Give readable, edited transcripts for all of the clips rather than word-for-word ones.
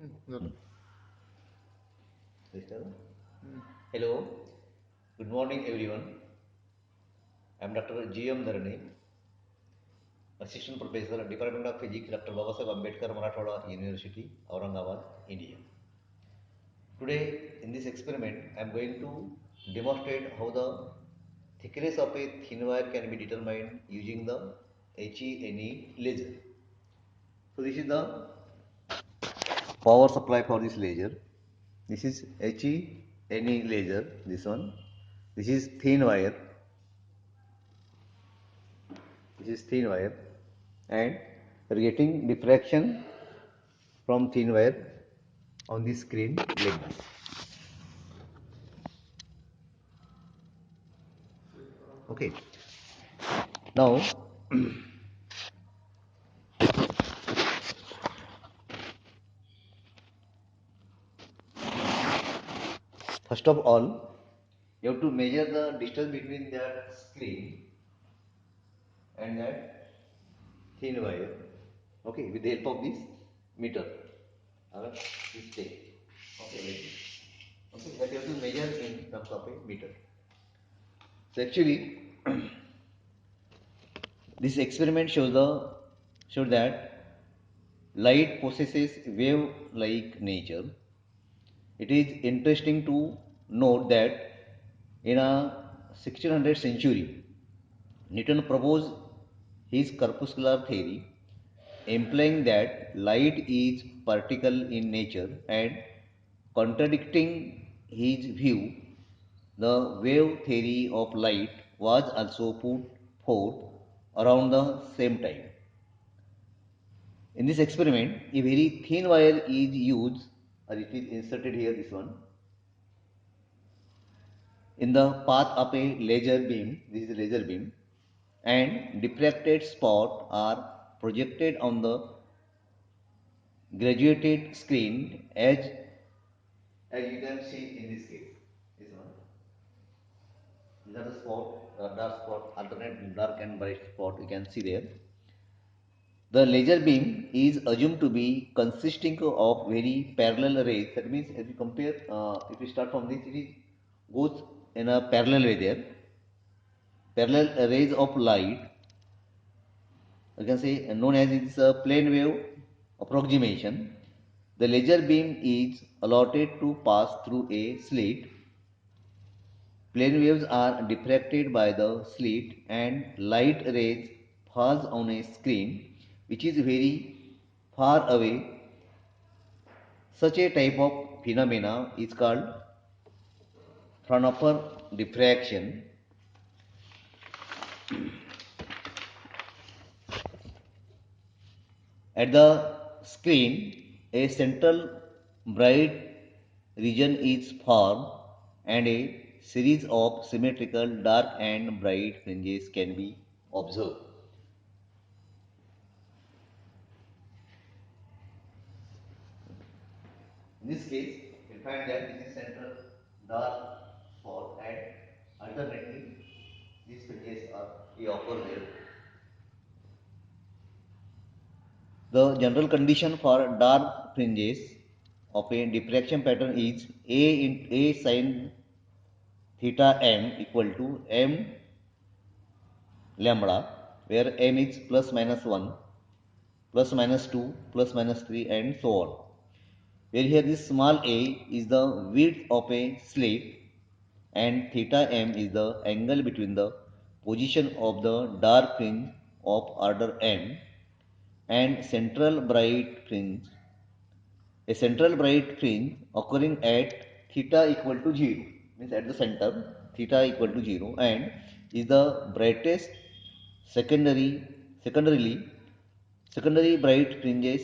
झालं. Hello, good morning everyone. I am Dr. G.M. Dharane, Assistant Professor, Department of Physics, Dr. Babasaheb Ambedkar Marathwada University, Aurangabad, India. Today, in this experiment, I am going to demonstrate how the thickness of a thin wire can be determined using the HENE laser. So, this is the power supply for this laser. This is HENE laser, this one. This is thin wire. This is thin wire, and we are getting diffraction from thin wire on the screen like this. Okay. Now, first of all, you have to measure the distance between that screen and that thin wire. Okay, with the help of this meter or this tape. Okay, like this. Okay, that you have to measure in terms of a meter. So actually, this experiment shows that light possesses wave-like nature. It is interesting to note that in a 1600th century, Newton proposed his corpuscular theory, implying that light is particle in nature, and contradicting his view, the wave theory of light was also put forth around the same time. In this experiment, a very thin wire is used, or it is inserted here, this one, in the path of a laser beam. This is a laser beam, and diffracted spot are projected on the graduated screen as you can see in this case. This one. These are the spot, dark spot, alternate dark and bright spot you can see there. The laser beam is assumed to be consisting of very parallel rays. That means, if you compare, if you start from this, it goes in a parallel way there. Parallel rays of light, you can say, known as its plane wave approximation. The laser beam is allotted to pass through a slit. Plane waves are diffracted by the slit, and light rays falls on a screen which is very far away. Such a type of phenomena is called Fraunhofer diffraction. At the screen, a central bright region is formed, and a series of symmetrical dark and bright fringes can be observed. In this case, we find that this is central dark spot, and alternately these fringes are occur there. The general condition for dark fringes of a diffraction pattern is A sin theta m equal to m lambda, where m is plus minus 1, plus minus 2, plus minus 3, and so on. Where here this small a is the width of a slit, and theta m is the angle between the position of the dark fringe of order m and central bright fringe. A central bright fringe occurring at theta equal to 0, means at the center theta equal to 0, and is the brightest. Secondary secondary bright fringes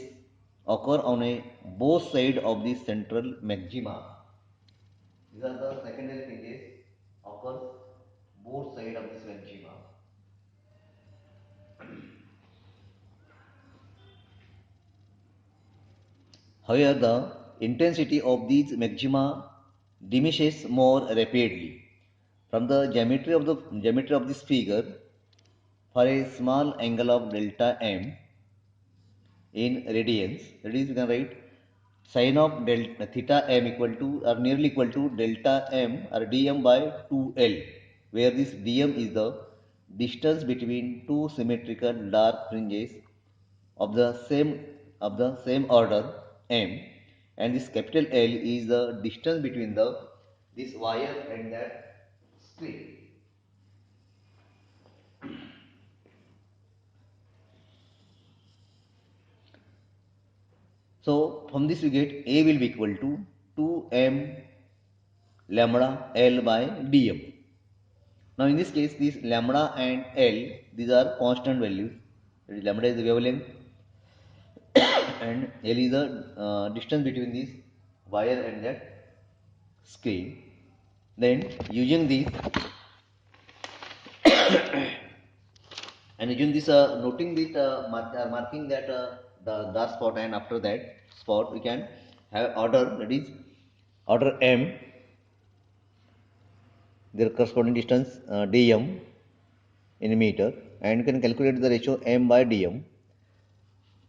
occur on a both sides of the central maxima. These are the secondary fringes occurs both sides of this maxima. However, the intensity of these maxima diminishes more rapidly. From the geometry of this figure, for a small angle of delta m in radians, that is, you can write Sine of delta theta m equal to or nearly equal to delta m or dm by 2l, where this dm is the distance between two symmetrical dark fringes of the same order m, and this capital L is the distance between this wire and that screen. So from this we get A will be equal to 2m lambda L by dm. Now in this case, these lambda and L, these are constant values. Lambda is the wavelength and L is the distance between this wire and that screen. Then using this and using this noting this marking that the dark spot, and after that spot we can have order, that is order m, their corresponding distance dm in meter, and you can calculate the ratio m by dm.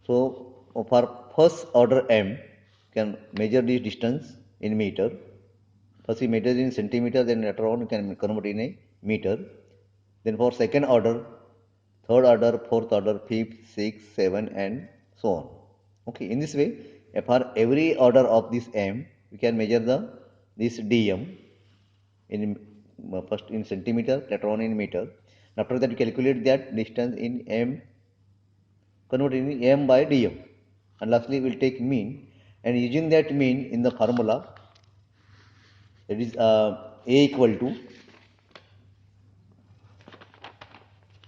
So for first order m, you can measure this distance in meter. First we measure in centimeter, then later on you can convert in a meter. Then for second order, third order, fourth order, fifth, sixth, seventh, and so on. Okay, in this way, for every order of this m, we can measure this dm in first in centimeter, later on in meter. After that, you calculate that distance in m, convert in m by dm, and lastly we will take mean, and using that mean in the formula, that is a equal to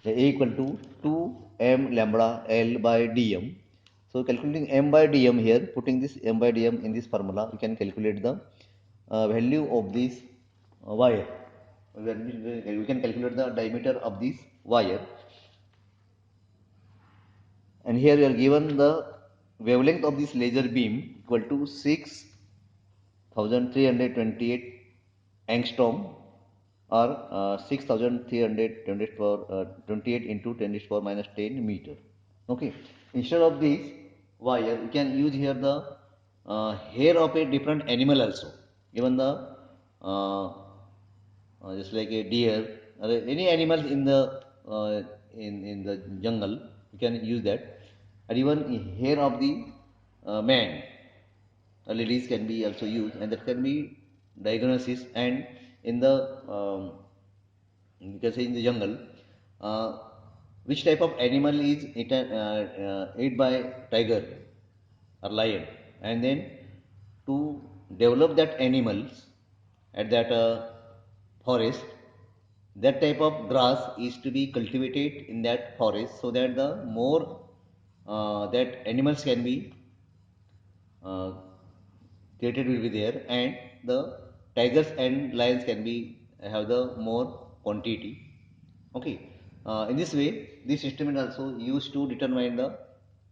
2m lambda L by dm. So calculating m by dm here, putting this m by dm in this formula, we can calculate the value of this wire. We can calculate the diameter of this wire, and here we are given the wavelength of this laser beam equal to 6,328 angstrom, or 6,328 into 10 to the power minus 10 meter. Okay, instead of this wire, we can use here the hair of a different animal also. Even the just like a deer or any animal in the in the jungle, you can use that, or even hair of the man or ladies can be also used, and that can be diagnosis. And in the you can say in the jungle, uh, which type of animal is eaten by tiger or lion, and then to develop that animals at that forest, that type of grass is to be cultivated in that forest, so that the more that animals can be uh, created will be there, and the tigers and lions can be have the more quantity. Okay, in this way this instrument also used to determine the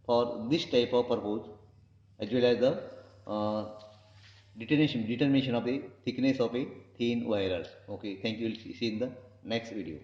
for this type of purpose, as well as the uh, determination of the thickness of a thin wire. Okay, thank you. We'll see in the next video.